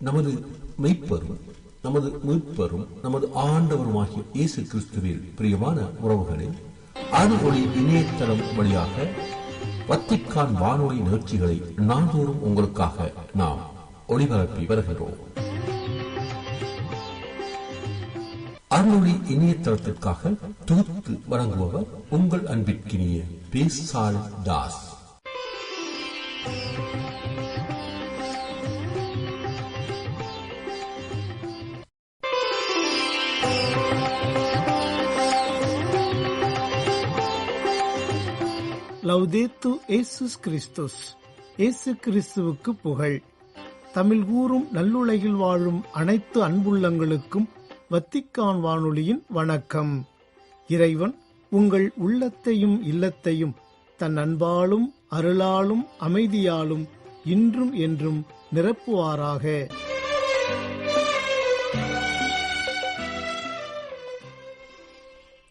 நமது மெய்ப்பரும் நமது மீட்பரும் நமது ஆண்டவருமாகிய இயேசு கிறிஸ்துவில் பிரியமான உறவுகளே, அருள்ஒளி இணையதளம் வழியாக வத்திக்கான் வானொலி நிகழ்ச்சிகளை நாள்தோறும் உங்களுக்காக நாம் ஒளிபரப்பி வருகிறோம். அருள்ஒளி இணையதளத்திற்காக தொகுத்து வழங்குபவர் உங்கள் அன்பிற்கினிய பேசால் தாஸ். லவ்தேத்து இயேசுஸ் கிறிஸ்துஸ். இயேசு கிறிஸ்துவுக்கு புகழ். தமிழ் கூறும் நல்லுலகில் வாழும் அனைத்து அன்புள்ளங்களுக்கும் வத்திக்கான் வானொலியின் வணக்கம். இறைவன் உங்கள் உள்ளத்தையும் இல்லத்தையும் தன் அன்பாலும் அருளாலும் அமைதியாலும் இன்றும் என்றும் நிரப்புவாராக.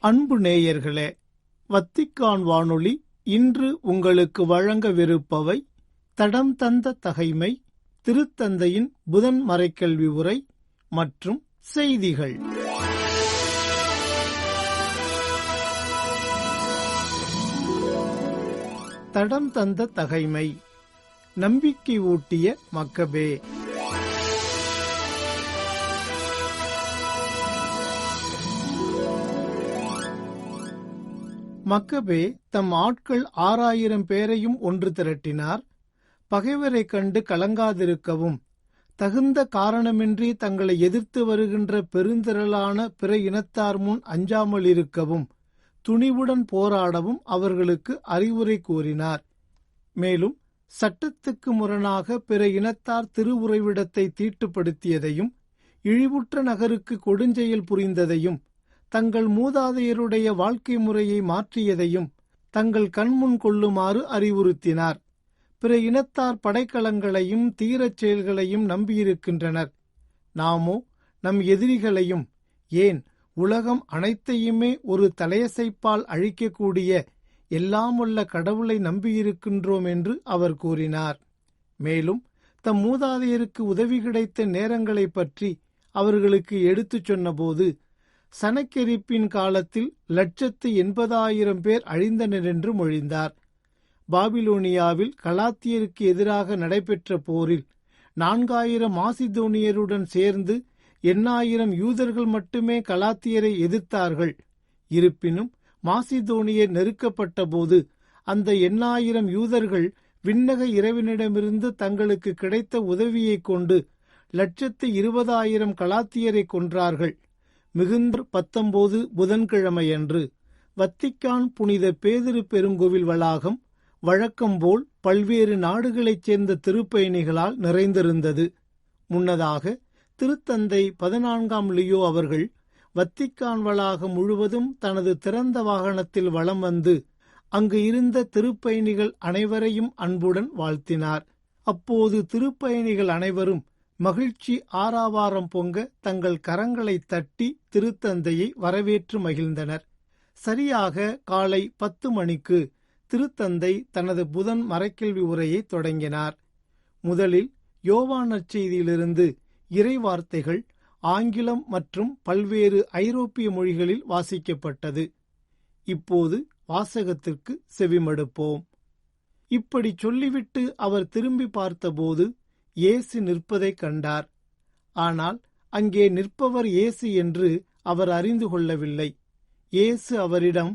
அன்பு நேயர்களே, வத்திக்கான் வானொலி இன்று உங்களுக்கு வழங்கவிருப்பவை: தடம் தந்த தகைமை, திருத்தந்தையின் புதன் மறைக்கல்வி உரை மற்றும் செய்திகள். தடம் தந்த தகைமை. நம்பிக்கை ஊட்டிய மக்கபே. மக்கபே தம் ஆட்கள் 6000 பேரையும் ஒன்று திரட்டினார். பகைவரைக் கண்டு கலங்காதிருக்கவும், தகுந்த காரணமின்றி தங்களை எதிர்த்து வருகின்ற பெருந்திரளான பிற இனத்தார் முன் அஞ்சாமல் இருக்கவும், துணிவுடன் போராடவும் அவர்களுக்கு அறிவுரை கூறினார். மேலும் சட்டத்துக்கு முரணாக பிற இனத்தார் திருவுறைவிடத்தை தீட்டுப்படுத்தியதையும், இழிவுற்ற நகருக்கு கொடுஞ்செயல் புரிந்ததையும், தங்கள் மூதாதையருடைய வாழ்க்கை முறையை மாற்றியதையும் தங்கள் கண்முன் கொள்ளுமாறு அறிவுறுத்தினார். பிற இனத்தார் படைக்கலங்களையும் தீரச் செயல்களையும் நம்பியிருக்கின்றனர். நாமோ நம் எதிரிகளையும், ஏன் உலகம் அனைத்தையுமே ஒரு தலையசைப்பால் அழிக்கக்கூடிய எல்லாமுள்ள கடவுளை நம்பியிருக்கின்றோம் என்று அவர் கூறினார். மேலும் தம் மூதாதையருக்கு உதவி கிடைத்த நேரங்களை பற்றி அவர்களுக்கு எடுத்துச் சொன்னபோது, சனக்கெரிப்பின் காலத்தில் 180,000 பேர் அழிந்தனர் என்று மொழிந்தார். பாபிலோனியாவில் கலாத்தியருக்கு எதிராக நடைபெற்ற போரில் 4000 மாசிதோனியருடன் சேர்ந்து 8000 யூதர்கள் மட்டுமே கலாத்தியரை எதிர்த்தார்கள். இருப்பினும் மாசிதோனியர் நெருக்கப்பட்ட போது அந்த 8000 யூதர்கள் விண்ணக இறைவனிடமிருந்து தங்களுக்கு கிடைத்த உதவியைக் கொண்டு 120,000 கலாத்தியரை கொன்றார்கள். மிகுந்த 19 புதன்கிழமையன்று வத்திக்கான் புனித பேதுரு பெருங்கோவில் வளாகம் வழக்கம்போல் பல்வேறு நாடுகளைச் சேர்ந்த திருப்பயணிகளால் நிறைந்திருந்தது. முன்னதாக திருத்தந்தை 14ஆம் லியோ அவர்கள் வத்திக்கான் வளாகம் முழுவதும் தனது திறந்த வாகனத்தில் வலம் வந்து அங்கு இருந்த திருப்பயணிகள் அனைவரையும் அன்புடன் வாழ்த்தினார். அப்போது திருப்பயணிகள் அனைவரும் மகிழ்ச்சி ஆரவாரம் பொங்க தங்கள் கரங்களை தட்டி திருத்தந்தையை வரவேற்று மகிழ்ந்தனர். சரியாக காலை 10 மணிக்கு திருத்தந்தை தனது புதன் மறைக்கல்வி உரையை தொடங்கினார். முதலில் யோவான் நற்செய்தியிலிருந்து இறை வார்த்தைகள் ஆங்கிலம் மற்றும் பல்வேறு ஐரோப்பிய மொழிகளில் வாசிக்கப்பட்டது. இப்போது வாசகத்திற்கு செவிமடுப்போம். இப்படி சொல்லிவிட்டு அவர் திரும்பி பார்த்தபோது இயேசு நிற்பதைக் கண்டார். ஆனால் அங்கே நிற்பவர் இயேசு என்று அவர் அறிந்து கொள்ளவில்லை. இயேசு அவரிடம்,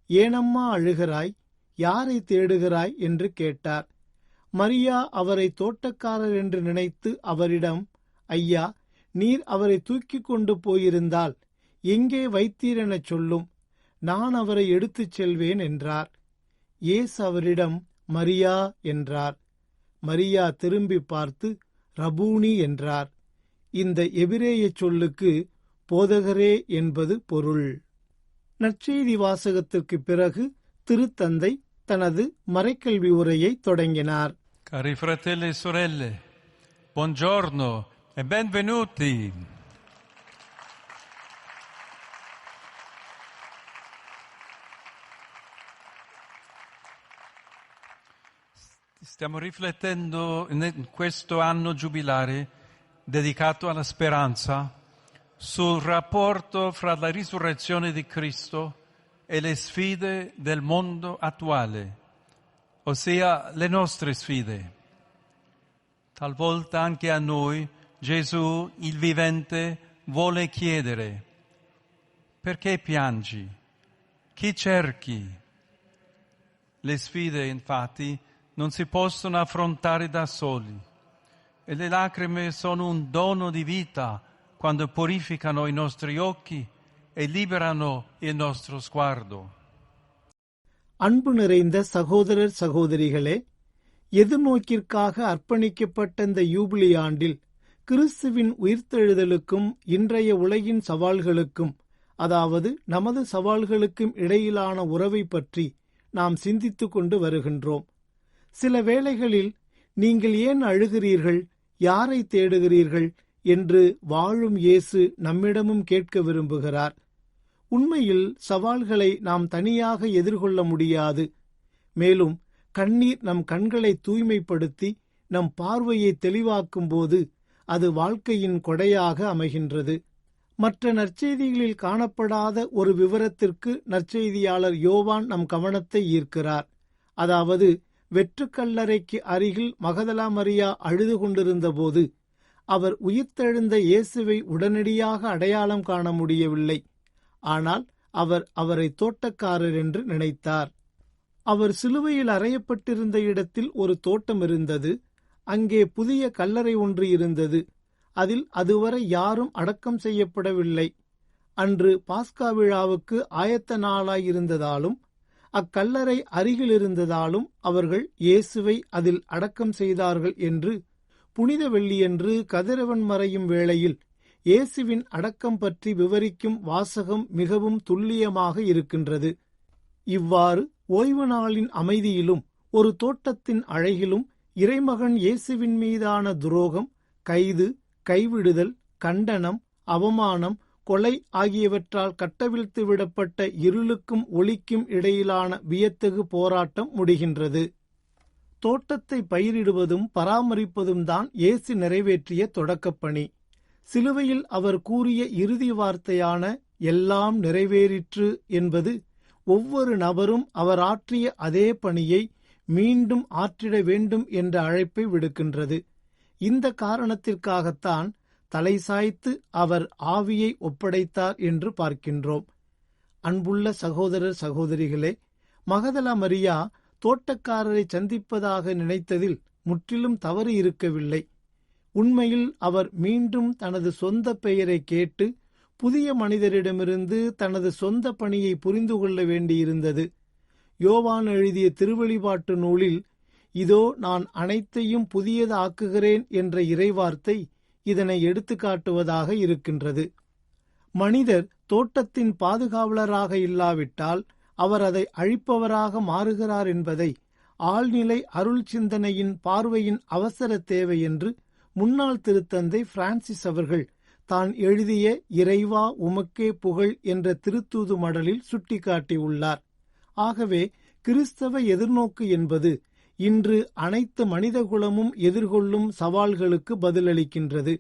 ஏனம்மா அழுகிறாய்? யாரை தேடுகிறாய் என்று கேட்டார். மரியா அவரை தோட்டக்காரர் என்று நினைத்து அவரிடம், ஐயா, நீர் அவரை தூக்கிக் கொண்டு போயிருந்தால் எங்கே வைத்தீர் எனச் சொல்லும், நான் அவரை எடுத்துச் செல்வேன் என்றார். இயேசு அவரிடம், மரியா என்றார். மரியா திரும்பி பார்த்து ரபூனி என்றார். இந்த எபிரேய சொல்லுக்கு போதகரே என்பது பொருள். நற்செய்தி வாசகத்திற்கு பிறகு திருத்தந்தை தனது மறைக்கல்வி உரையை தொடங்கினார். Cari fratelli e sorelle, buongiorno e benvenuti. Stiamo riflettendo in questo anno giubilare dedicato alla speranza sul rapporto fra la risurrezione di Cristo e le sfide del mondo attuale, ossia le nostre sfide. Talvolta anche a noi Gesù, il vivente, vuole chiedere: perché piangi? Chi cerchi? Le sfide, infatti, non si possono affrontare da soli e le lacrime sono un dono di vita quando purificano i nostri occhi e liberano il nostro sguardo. அன்பு நிறைந்த சகோதரர் சகோதரிகளே, எதிர்நோக்கிற்காக அர்ப்பணிக்கப்பட்ட இந்த யூபிலி ஆண்டில் கிறிஸ்துவின் உயிர்த்தெழுதலுக்கும் இன்றைய உலகின் சவால்களுக்கும், அதாவது நமது சவால்களுக்கும் இடையிலான உறவை பற்றி நாம் சிந்தித்துக் கொண்டு வருகின்றோம். சில வேளைகளில் நீங்கள் ஏன் அழுகிறீர்கள், யாரை தேடுகிறீர்கள் என்று வாழும் இயேசு நம்மிடமும் கேட்க விரும்புகிறார். உண்மையில் சவால்களை நாம் தனியாக எதிர்கொள்ள முடியாது. மேலும் கண்ணீர் நம் கண்களை தூய்மைப்படுத்தி நம் பார்வையை தெளிவாக்கும் போது அது வாழ்க்கையின் கொடையாக அமைகின்றது. மற்ற நற்செய்திகளில் காணப்படாத ஒரு விவரத்திற்கு நற்செய்தியாளர் யோவான் நம் கவனத்தை ஈர்க்கிறார். அதாவது, வெற்றுக்கல்லறைக்கு அருகில் மகதலா மரியா அழுது கொண்டிருந்த போது அவர் உயிர்த்தெழுந்த இயேசுவை உடனடியாக அடையாளம் காண முடியவில்லை. ஆனால் அவர் அவரை தோட்டக்காரர் என்று நினைத்தார். அவர் சிலுவையில் அறையப்பட்டிருந்த இடத்தில் ஒரு தோட்டம் இருந்தது. அங்கே புதிய கல்லறை ஒன்று இருந்தது. அதில் அதுவரை யாரும் அடக்கம் செய்யப்படவில்லை. அன்று பாஸ்கா விழாவுக்கு ஆயத்த நாளாயிருந்ததாலும் அக்கல்லறை அருகில் இருந்ததாலும் அவர்கள் இயேசுவை அதில் அடக்கம் செய்தார்கள் என்று புனித வெள்ளியன்று கதிரவன் மறையும் வேளையில் இயேசுவின் அடக்கம் பற்றி விவரிக்கும் வாசகம் மிகவும் துல்லியமாக இருக்கின்றது. இவ்வாறு ஓய்வு நாளின் அமைதியிலும் ஒரு தோட்டத்தின் அழகிலும் இறைமகன் இயேசுவின் மீதான துரோகம், கைது, கைவிடுதல், கண்டனம், அவமானம், கொலை ஆகியவற்றால் கட்டவிழ்த்து விடப்பட்ட இருளுக்கும் ஒளிக்கும் இடையிலான வியத்தகு போராட்டம் முடிகின்றது. தோட்டத்தை பயிரிடுவதும் பராமரிப்பதும் தான் இயேசு நிறைவேற்றிய தொடக்கப்பணி. சிலுவையில் அவர் கூறிய இறுதி வார்த்தையான எல்லாம் நிறைவேறிற்று என்பது ஒவ்வொரு நபரும் அவர் ஆற்றிய அதே பணியை மீண்டும் ஆற்றிட வேண்டும் என்ற அழைப்பை விடுக்கின்றது. இந்த காரணத்திற்காகத்தான் தலை சாய்த்து அவர் ஆவியை ஒப்படைத்தார் என்று பார்க்கின்றோம். அன்புள்ள சகோதரர் சகோதரிகளே, மகதலா மரியா தோட்டக்காரரை சந்திப்பதாக நினைத்ததில் முற்றிலும் தவறு இருக்கவில்லை. உண்மையில் அவர் மீண்டும் தனது சொந்த பெயரை கேட்டு புதிய மனிதரிடமிருந்து தனது சொந்த பணியை புரிந்து கொள்ள வேண்டியிருந்தது. யோவான் எழுதிய திருவெளிப்பாட்டு நூலில் இதோ நான் அனைத்தையும் புதியது ஆக்குகிறேன் என்ற இறைவார்த்தை இதனை எடுத்துக்காட்டுவதாக இருக்கின்றது. மனிதர் தோட்டத்தின் பாதுகாவலராக இல்லாவிட்டால் அவர் அதை அழிப்பவராக மாறுகிறார் என்பதை ஆழ்நிலை அருள் சிந்தனையின் பார்வையின் அவசர தேவை என்று முன்னாள் திருத்தந்தை பிரான்சிஸ் அவர்கள் தான் எழுதிய இறைவா உமக்கே புகழ் என்ற திருத்தூது மடலில் சுட்டிக்காட்டியுள்ளார். ஆகவே கிறிஸ்தவ எதிர்நோக்கு என்பது இன்று அனைத்து மனிதகுலமும் எதிர்கொள்ளும் சவால்களுக்கு பதிலளிக்கின்றது.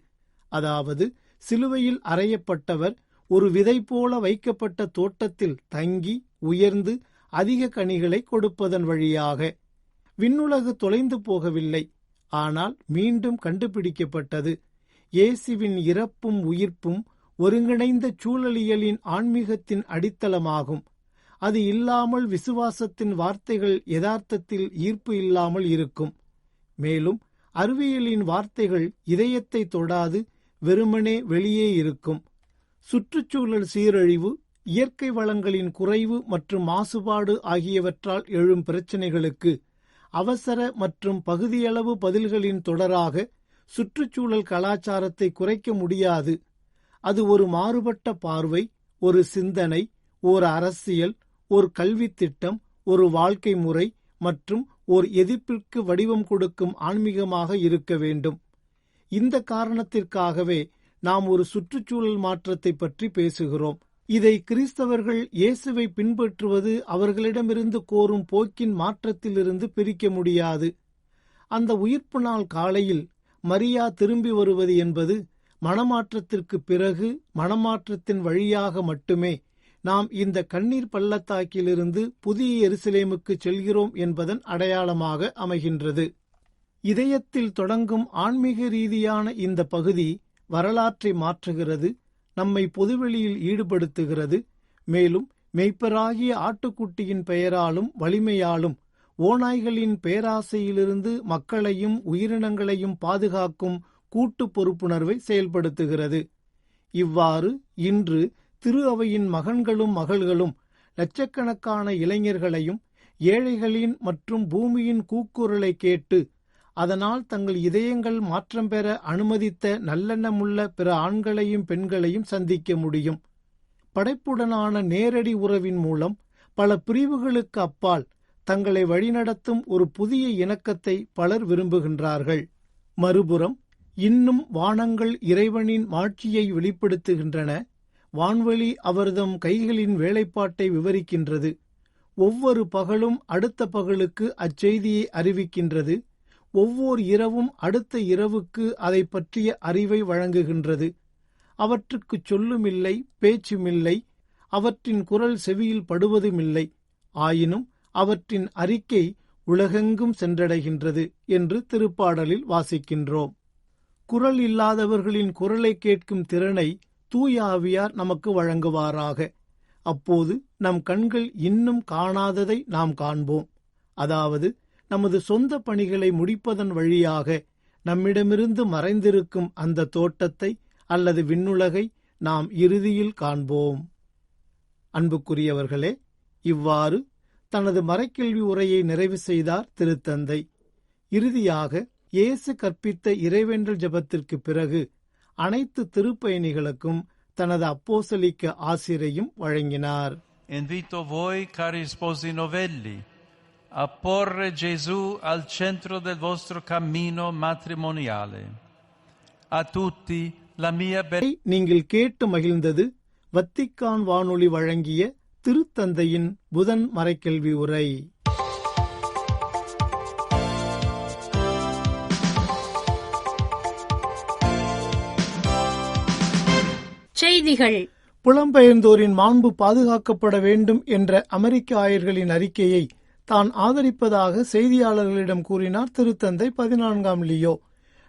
அதாவது, சிலுவையில் அறையப்பட்டவர் ஒரு விதை போல வைக்கப்பட்ட தோட்டத்தில் தங்கி உயர்ந்து அதிக கனிகளை கொடுப்பதன் வழியாக. விண்ணுலகு தொலைந்து போகவில்லை, ஆனால் மீண்டும் கண்டுபிடிக்கப்பட்டது. இயேசுவின் இறப்பும் உயிர்ப்பும் ஒருங்கிணைந்த சூழலியலின் ஆன்மீகத்தின் அடித்தளமாகும். அது இல்லாமல் விசுவாசத்தின் வார்த்தைகள் யதார்த்தத்தில் ஈர்ப்பு இல்லாமல் இருக்கும். மேலும் அறிவியலின் வார்த்தைகள் இதயத்தை தொடாது, வெறுமனே வெளியே இருக்கும். சுற்றுச்சூழல் சீரழிவு, இயற்கை வளங்களின் குறைவு மற்றும் மாசுபாடு ஆகியவற்றால் எழும் பிரச்சினைகளுக்கு அவசர மற்றும் பகுதியளவு பதில்களின் தொடராக சுற்றுச்சூழல் கலாச்சாரத்தை குறைக்க முடியாது. அது ஒரு மாறுபட்ட பார்வை, ஒரு சிந்தனை, ஒரு அரசியல், ஒரு கல்வித் திட்டம், ஒரு வாழ்க்கை முறை மற்றும் ஒரு எதிர்ப்பிற்கு வடிவம் கொடுக்கும் ஆன்மீகமாக இருக்க வேண்டும். இந்த காரணத்திற்காகவே நாம் ஒரு சுற்றுச்சூழல் மாற்றத்தை பற்றி பேசுகிறோம். இதை கிறிஸ்தவர்கள் இயேசுவை பின்பற்றுவது அவர்களிடமிருந்து கோரும் போக்கின் மாற்றத்திலிருந்து பிரிக்க முடியாது. அந்த உயிர்ப்பு நாள் காலையில் மரியா திரும்பி வருவது என்பது மனமாற்றத்திற்கு பிறகு மனமாற்றத்தின் வழியாக மட்டுமே நாம் இந்த கண்ணீர் பள்ளத்தாக்கிலிருந்து புதிய எருசலேமுக்கு செல்கிறோம் என்பதன் அடையாளமாக அமைகின்றது. இதயத்தில் தொடங்கும் ஆன்மீக ரீதியான இந்த பகுதி வரலாற்றை மாற்றுகிறது, நம்மை பொதுவெளியில் ஈடுபடுத்துகிறது. மேலும் மெய்ப்பராகிய ஆட்டுக்குட்டியின் பெயராலும் வலிமையாலும் ஓநாய்களின் பேராசையிலிருந்து மக்களையும் உயிரினங்களையும் பாதுகாக்கும் கூட்டு பொறுப்புணர்வை செயல்படுத்துகிறது. இவ்வாறு இன்று திரு அவையின் மகன்களும் மகள்களும் லட்சக்கணக்கான இளைஞர்களையும் ஏழைகளின் மற்றும் பூமியின் கூக்குரலை கேட்டு அதனால் தங்கள் இதயங்கள் மாற்றம் பெற அனுமதித்த நல்லெண்ணமுள்ள பிற ஆண்களையும் பெண்களையும் சந்திக்க முடியும். படைப்புடனான நேரடி உறவின் மூலம் பல பிரிவுகளுக்கு அப்பால் தங்களை வழிநடத்தும் ஒரு புதிய இணக்கத்தை பலர் விரும்புகின்றார்கள். மறுபுறம் இன்னும் வானங்கள் இறைவனின் மாட்சியை வெளிப்படுத்துகின்றன. வான்வெளி அவர்தம் கைகளின் வேலைப்பாட்டை விவரிக்கின்றது. ஒவ்வொரு பகலும் அடுத்த பகலுக்கு அச்செய்தியை அறிவிக்கின்றது. ஒவ்வொரு இரவும் அடுத்த இரவுக்கு அதை பற்றிய அறிவை வழங்குகின்றது. அவற்றுக்கு சொல்லுமில்லை, பேச்சுமில்லை, அவற்றின் குரல் செவியில் படுவதுமில்லை. ஆயினும் அவற்றின் அறிக்கை உலகெங்கும் சென்றடைகின்றது என்று திருப்பாடலில் வாசிக்கின்றோம். குரல் இல்லாதவர்களின் குரலை கேட்கும் திறனை தூய ஆவியார் நமக்கு வழங்குவாராக. அப்போது நம் கண்கள் இன்னும் காணாததை நாம் காண்போம். அதாவது நமது சொந்த பணிகளை முடிப்பதன் வழியாக நம்மிடமிருந்து மறைந்திருக்கும் அந்த தோட்டத்தை அல்லது விண்ணுலகை நாம் இறுதியில் காண்போம். அன்புக்குரியவர்களே, இவ்வாறு தனது மறைக்கல்வி உரையை நிறைவு செய்தார் திருத்தந்தை. இறுதியாக இயேசு கற்பித்த இறைவேண்டல் ஜெபத்திற்கு பிறகு அனைத்து திருப்பயணிகளுக்கும் தனது அப்போஸ்தலிக்க ஆசிரையும் வழங்கினார். Invito voi, cari sposi novelli, a porre Gesù al centro del vostro cammino matrimoniale. A tutti la mia நீங்கள் கேட்டு மகிழ்ந்தது வத்திக்கான் வானொலி வழங்கிய திருத்தந்தையின் புதன் மறைக்கல்வி உரை. செய்திகள். புலம்பெயர்ந்தோரின் மாண்பு பாதுகாக்கப்பட வேண்டும் என்ற அமெரிக்க ஆயர்களின் அறிக்கையை தான் ஆதரிப்பதாக செய்தியாளர்களிடம் கூறினார் திருத்தந்தை 14ஆம் லியோ.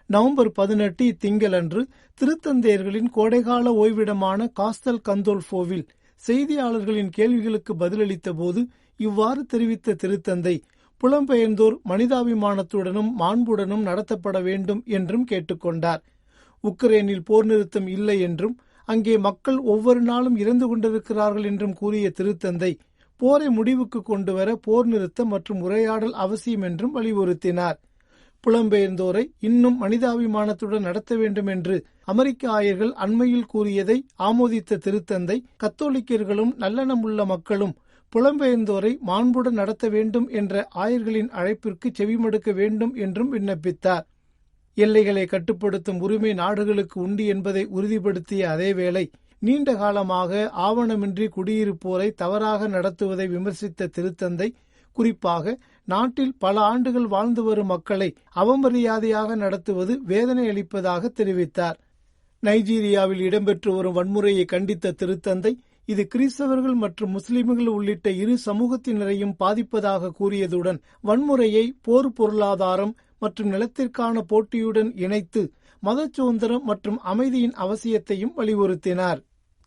நவம்பர் 18 திங்களன்று திருத்தந்தையர்களின் கோடைகால ஓய்விடமான காஸ்தல் கந்தோல்ஃபோவில் செய்தியாளர்களின் கேள்விகளுக்கு பதிலளித்த போது இவ்வாறு தெரிவித்த திருத்தந்தை, புலம்பெயர்ந்தோர் மனிதாபிமானத்துடனும் மாண்புடனும் நடத்தப்பட வேண்டும் என்றும் கேட்டுக்கொண்டார். உக்ரைனில் போர் நிறுத்தம் இல்லை என்றும் அங்கே மக்கள் ஒவ்வொரு நாளும் இறந்து கொண்டிருக்கிறார்கள் என்றும் கூறிய திருத்தந்தை, போரை முடிவுக்கு கொண்டுவர போர் நிறுத்தம் மற்றும் உரையாடல் அவசியம் என்றும் வலியுறுத்தினார். புலம்பெயர்ந்தோரை இன்னும் மனிதாபிமானத்துடன் நடத்த வேண்டும் என்று அமெரிக்க ஆயர்கள் அண்மையில் கூறியதை ஆமோதித்த திருத்தந்தை, கத்தோலிக்கர்களும் நல்லெண்ணமுள்ள மக்களும் புலம்பெயர்ந்தோரை மாண்புடன் நடத்த வேண்டும் என்ற ஆயர்களின் அழைப்பிற்கு செவிமடுக்க வேண்டும் என்றும் விண்ணப்பித்தார். எல்லைகளை கட்டுப்படுத்தும் உரிமை நாடுகளுக்கு உண்டு என்பதை உறுதிப்படுத்திய அதேவேளை, நீண்ட காலமாக ஆவணமின்றி குடியிருப்போரை தவறாக நடத்துவதை விமர்சித்த திருத்தந்தை, குறிப்பாக நாட்டில் பல ஆண்டுகள் வாழ்ந்து வரும் மக்களை அவமரியாதையாக நடத்துவது வேதனை அளிப்பதாக தெரிவித்தார். நைஜீரியாவில் இடம்பெற்று வரும் வன்முறையை கண்டித்த திருத்தந்தை, இது கிறிஸ்தவர்கள் மற்றும் முஸ்லிம்கள் உள்ளிட்ட இரு சமூகத்தினரையும் பாதிப்பதாக கூறியதுடன் வன்முறையை போர் பொருளாதாரம் மற்றும் நிலத்திற்கான போட்டியுடன் இணைத்து மத சுதந்திரம் மற்றும் அமைதியின் அவசியத்தையும் வலியுறுத்தினார்.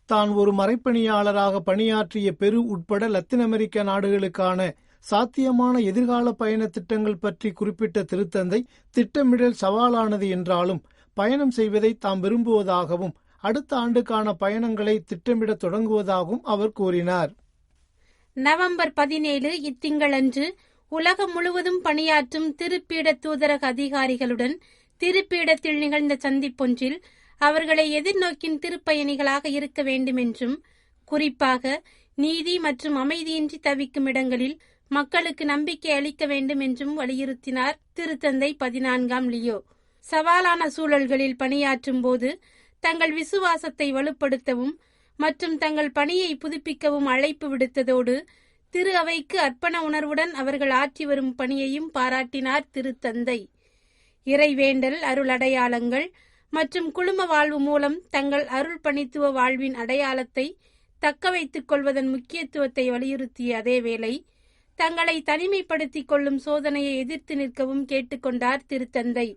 தான் ஒரு மறைப்பணியாளராக பணியாற்றிய பெரு உட்பட லத்தீன் அமெரிக்க நாடுகளுக்கான சாத்தியமான எதிர்கால பயண திட்டங்கள் பற்றி குறிப்பிட்ட திருத்தந்தை, திட்டமிடல் சவாலானது என்றாலும் பயணம் செய்வதை தாம் விரும்புவதாகவும் அடுத்த ஆண்டுக்கான பயணங்களை திட்டமிட தொடங்குவதாகவும் அவர் கூறினார். நவம்பர் 17 இத்திங்களன்று உலகம் முழுவதும் பணியாற்றும் திருப்பீட தூதரக அதிகாரிகளுடன் திருப்பீடத்தில் நிகழ்ந்த சந்திப்பொன்றில் அவர்களை எதிர்நோக்கின் திருப்பயணிகளாக இருக்க வேண்டும் என்றும், குறிப்பாக நீதி மற்றும் அமைதியின்றி தவிக்கும் இடங்களில் மக்களுக்கு நம்பிக்கை அளிக்க வேண்டும் என்றும் வலியுறுத்தினார் திருத்தந்தை 14ஆம் லியோ. சவாலான சூழல்களில் பணியாற்றும் போது தங்கள் விசுவாசத்தை வலுப்படுத்தவும் மற்றும் தங்கள் பணியை புதுப்பிக்கவும் அழைப்பு விடுத்ததோடு திரு அவைக்கு அர்ப்பண உணர்வுடன் அவர்கள் ஆற்றி வரும் பணியையும் பாராட்டினார் திருத்தந்தை. இறைவேண்டல், அருள் அடையாளங்கள் மற்றும் குழும வாழ்வு மூலம் தங்கள் அருள் பணித்துவ வாழ்வின் அடையாளத்தை தக்க வைத்துக் கொள்வதன் முக்கியத்துவத்தை வலியுறுத்திய அதேவேளை தங்களை தனிமைப்படுத்திக் கொள்ளும் சோதனையை எதிர்த்து நிற்கவும் கேட்டுக்கொண்டார் திருத்தந்தை.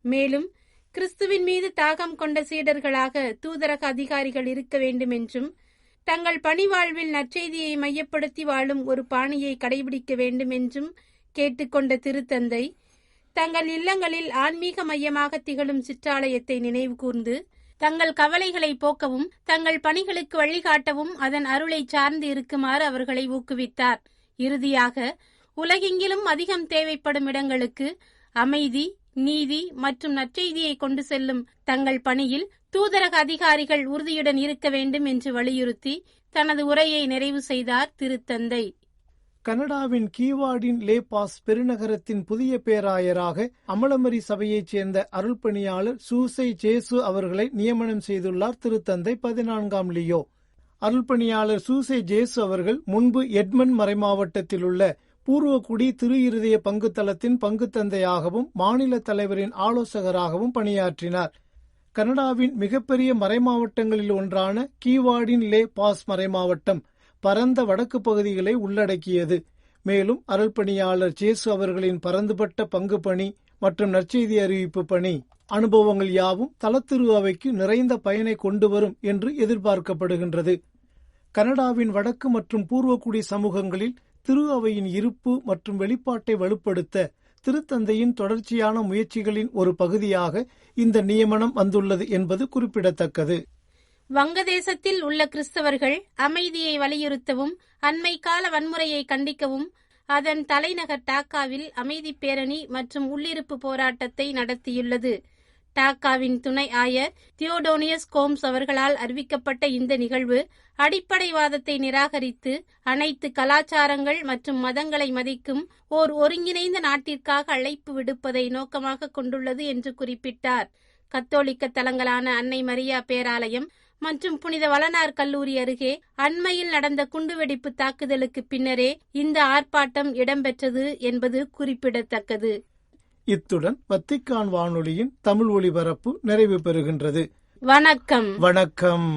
மேலும் கிறிஸ்துவின் மீது தாகம் கொண்ட சீடர்களாக தூதரக அதிகாரிகள் இருக்க வேண்டும் என்றும் தங்கள் பணி வாழ்வில் நற்செய்தியை மையப்படுத்தி வாழும் ஒரு பாணியை கடைபிடிக்க வேண்டும் என்றும் கேட்டுக்கொண்ட திருத்தந்தை தங்கள் இல்லங்களில் ஆன்மீக மையமாக திகழும் சிற்றாலயத்தை நினைவு கூர்ந்து தங்கள் கவலைகளை போக்கவும் தங்கள் பணிகளுக்கு வழிகாட்டவும் அதன் அருளை சார்ந்து இருக்குமாறு அவர்களை ஊக்குவித்தார். இறுதியாக உலகெங்கிலும் அதிகம் தேவைப்படும் இடங்களுக்கு அமைதி, நீதி மற்றும் நற்செய்தியை கொண்டு செல்லும் தங்கள் பணியில் தூதரக அதிகாரிகள் உறுதியுடன் இருக்க வேண்டும் என்று வலியுறுத்தி தனது உரையை நிறைவு செய்தார் திருத்தந்தை. கனடாவின் கீவார்டின் லே பாஸ் பெருநகரத்தின் புதிய பேராயராக அமலமரி சபையைச் சேர்ந்த அருள்பணியாளர் சூசை ஜேசு அவர்களை நியமனம் செய்துள்ளார் திருத்தந்தை 14ஆம் லியோ. அருள்பணியாளர் சூசை ஜேசு அவர்கள் முன்பு எட்மண்ட் மறைமாவட்டத்தில் உள்ள பூர்வகுடி திரு இருதய பங்குத்தளத்தின் பங்குத்தந்தையாகவும் மாநில தலைவரின் ஆலோசகராகவும் பணியாற்றினார். கனடாவின் மிகப்பெரிய மறைமாவட்டங்களில் ஒன்றான கீவார்டின் லே பாஸ் மறைமாவட்டம் பரந்த வடக்கு பகுதிகளை உள்ளடக்கியது. மேலும் அருள்பணியாளர் ஜேசு அவர்களின் பரந்துபட்ட பங்கு பணி மற்றும் நற்செய்தி அறிவிப்பு பணி அனுபவங்கள் யாவும் தலத்திரு அவைக்கு நிறைந்த பயனை கொண்டு வரும் என்று எதிர்பார்க்கப்படுகின்றது. கனடாவின் வடக்கு மற்றும் பூர்வகுடி சமூகங்களில் திரு அவையின் இருப்பு மற்றும் வெளிப்பாட்டை வலுப்படுத்த திருத்தந்தையின் தொடர்ச்சியான முயற்சிகளின் ஒரு பகுதியாக இந்த நியமனம் வந்துள்ளது என்பது குறிப்பிடத்தக்கது. வங்கதேசத்தில் உள்ள கிறிஸ்தவர்கள் அமைதியை வலியுறுத்தவும் அண்மை கால வன்முறையை கண்டிக்கவும் அதன் தலைநகர் டாக்காவில் அமைதி பேரணி மற்றும் உள்ளிருப்பு போராட்டத்தை நடத்தியுள்ளது. டாக்காவின் துணை ஆயர் தியோடோனியஸ் கோம்ஸ் அவர்களால் அறிவிக்கப்பட்ட இந்த நிகழ்வு அடிப்படைவாதத்தை நிராகரித்து அனைத்து கலாச்சாரங்கள் மற்றும் மதங்களை மதிக்கும் ஓர் ஒருங்கிணைந்த நாட்டிற்காக அழைப்பு விடுப்பதை நோக்கமாக கொண்டுள்ளது என்று குறிப்பிட்டார். கத்தோலிக்க தலங்களான அன்னை மரியா பேராலயம் மற்றும் புனித வளனார் கல்லூரி அருகே அண்மையில் நடந்த குண்டுவெடிப்பு தாக்குதலுக்கு பின்னரே இந்த ஆர்ப்பாட்டம் இடம்பெற்றது என்பது குறிப்பிடத்தக்கது. இத்துடன் வத்திக்கான் வானொலியின் தமிழ் ஒலிபரப்பு நிறைவு பெறுகின்றது. வணக்கம். வணக்கம்.